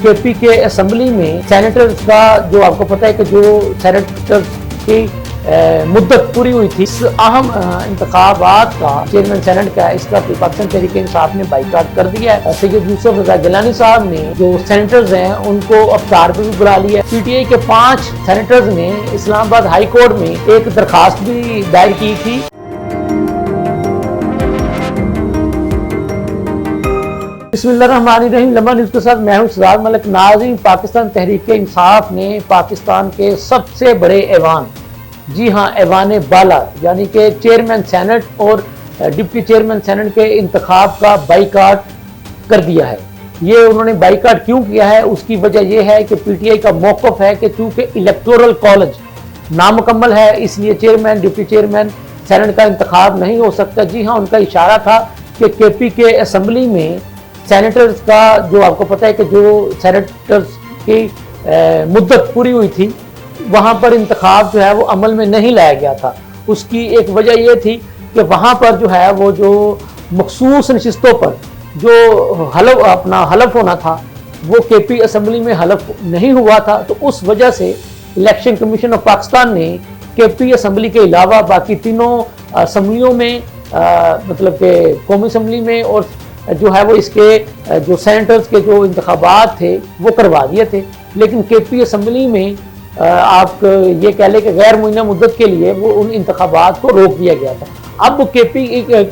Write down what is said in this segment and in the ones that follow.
के पी के असम्बली में सैनिटर्स का जो आपको पता है कि जो सैनिटर्स की मुद्दत पूरी हुई थी, इस अहम इंतखाबात का चेयरमैन सेनेट का इसका पाकिस्तान तहरीक इंसाफ ने बाइकाट कर दिया है। सैयद यूसुफ रजा गिलानी साहब ने जो सैनिटर्स हैं उनको अफ्तार पे भी बुला लिया। पीटीआई के 5 सैनिटर्स ने इस्लामाबाद हाई कोर्ट में एक दरखास्त भी दायर की थी। बिस्मिल्लाहिर्रहमानिर्रहीम। लम्हा न्यूज़ के साथ मैं हूं सजाद मलिक। नाज़रीन, पाकिस्तान तहरीक इंसाफ ने पाकिस्तान के सबसे बड़े ऐवान, जी हाँ ऐवान बाला यानी कि चेयरमैन सेनेट और डिप्टी चेयरमैन सेनेट के इंतखाब का बाइकाट कर दिया है। ये उन्होंने बाइकाट क्यों किया है, उसकी वजह यह है कि पीटीआई का मौक़िफ़ है कि चूँकि इलेक्टोरल कॉलेज नामुकम्मल है इसलिए चेयरमैन डिप्टी चेयरमैन सेनेट का इंतखाब नहीं हो सकता। जी हाँ, उनका इशारा था कि केपी के असम्बली में सैनिटर्स का जो आपको पता है कि जो सैनिटर्स की मुद्दत पूरी हुई थी वहाँ पर इंतखाब जो है वो अमल में नहीं लाया गया था। उसकी एक वजह ये थी कि वहाँ पर जो है वो जो मखसूस नशिस्तों पर जो हलफ होना था वो केपी असम्बली में हलफ नहीं हुआ था। तो उस वजह से इलेक्शन कमीशन ऑफ पाकिस्तान ने केपी असम्बली के अलावा बाकी तीनों असम्बलियों में मतलब कि कौमी असम्बली में और जो है वो इसके जो सेनेटर्स के जो इंतखाबात थे वो करवा दिए थे। लेकिन केपी असम्बली में आप ये कह लें कि गैर मुय्यना मुद्दत के लिए वो उन इंतखाबात को रोक दिया गया था। अब केपी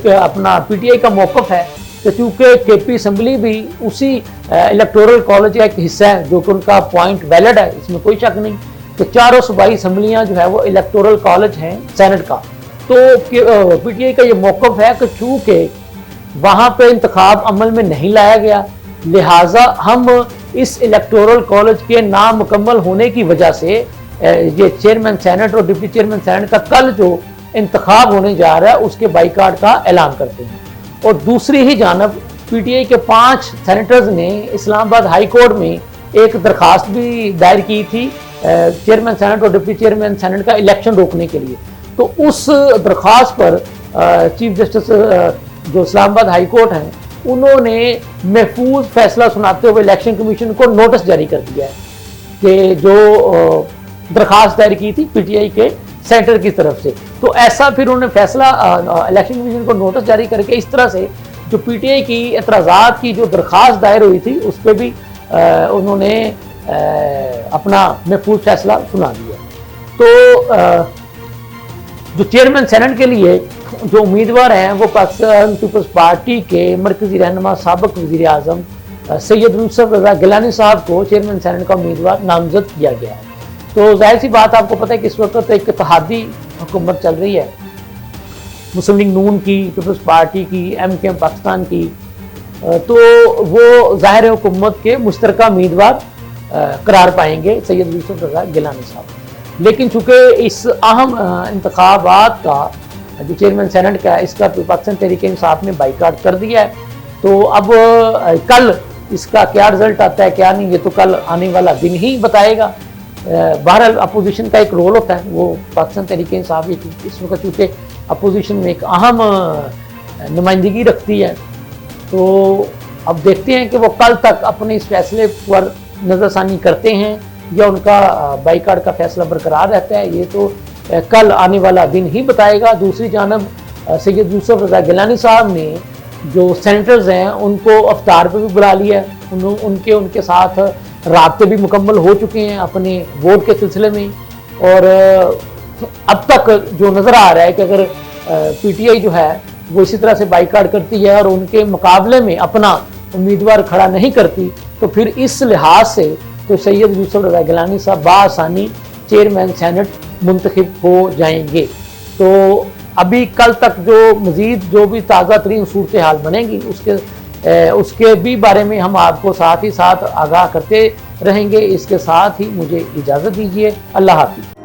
अपना पीटीआई का मौक़िफ़ है कि चूँकि केपी असम्बली भी उसी इलेक्टोरल कॉलेज का एक हिस्सा है जो कि उनका पॉइंट वैलिड है, इसमें कोई शक नहीं। तो चारों सूबाई असम्बलियाँ जो है वो इलेक्टोरल कॉलेज हैं सेनेट का। तो पीटीआई का ये मौक़िफ़ है कि चूँकि वहाँ पे इंतखाब अमल में नहीं लाया गया, लिहाजा हम इस इलेक्टोरल कॉलेज के नामुकम्मल होने की वजह से ये चेयरमैन सेनेट और डिप्टी चेयरमैन सेनेट का कल जो इंतखाब होने जा रहा है उसके बाइकाट का ऐलान करते हैं। और दूसरी ही जानब पीटीआई के 5 सेनेटर्स ने इस्लामाबाद हाई कोर्ट में एक दरखास्त भी दायर की थी चेयरमैन सेनेट और डिप्टी चेयरमैन सेनेट का इलेक्शन रोकने के लिए। तो उस दरखास्त पर चीफ जस्टिस जो इस्लामाबाद हाई कोर्ट है उन्होंने महफूज फैसला सुनाते हुए इलेक्शन कमीशन को नोटिस जारी कर दिया है कि जो दरखास्त दायर की थी पीटीआई के सेनेटर की तरफ से। तो ऐसा फिर उन्होंने फैसला इलेक्शन कमीशन को नोटिस जारी करके इस तरह से जो पीटीआई की एतराज़ात की जो दरखास्त दायर हुई थी उस पर भी उन्होंने अपना महफूज फैसला सुना दिया। तो जो चेयरमैन सेनेट के लिए जो उम्मीदवार हैं वो पाकिस्तान पीपल्स पार्टी के मरकजी रहनुमा साबिक वज़ीर आज़म सैयद यूसुफ रजा गिलानी साहब को चेयरमैन सेनेट का उम्मीदवार नामजद किया गया है। तो जाहिर सी बात आपको पता है कि इस वक्त एक इत्तेहादी हुकूमत चल रही है, मुस्लिम लीग नून की, पीपल्स पार्टी की, MKM पाकिस्तान की। तो वो ज़ाहिर हुकूमत के मुश्तरका उम्मीदवार करार पाएंगे सैयद यूसुफ रजा गिलानी साहब। लेकिन चूँकि इस अहम इंतखाबात का जो चेयरमैन सेनेट का इसका पाकिस्तान तहरीक इंसाफ ने बाइकाट कर दिया है, तो अब कल इसका क्या रिजल्ट आता है क्या नहीं ये तो कल आने वाला दिन ही बताएगा। बहरहाल अपोजिशन का एक रोल होता है, वो पाकिस्तान तहरीक इंसाफ इस वक्त चूँकि अपोजिशन में एक अहम नुमाइंदगी रखती है। तो अब देखते हैं कि वो कल तक अपने इस फैसले पर नज़रसानी करते हैं या उनका बाइकाट का फैसला बरकरार रहता है, ये तो कल आने वाला दिन ही बताएगा। दूसरी जानब सैयद यूसुफ रजा गिलानी साहब ने जो सेनेटर्स हैं उनको अफ्तार पे भी बुला लिया है। उनके साथ राब्ते भी मुकम्मल हो चुके हैं अपने वोट के सिलसिले में। और अब तक जो नज़र आ रहा है कि अगर पीटीआई जो है वो इसी तरह से बाइकाट करती है और उनके मुकाबले में अपना उम्मीदवार खड़ा नहीं करती तो फिर इस लिहाज से तो सैयद यूसुफ रजा गिलानी साहब बाआसानी चेयरमैन सेनेट मुंतखब हो जाएंगे। तो अभी कल तक जो मज़ीद जो भी ताज़ा तरीन सूरत हाल बनेगी उसके भी बारे में हम आपको साथ ही साथ आगाह करते रहेंगे। इसके साथ ही मुझे इजाज़त दीजिए। अल्लाह हाफ़िज़।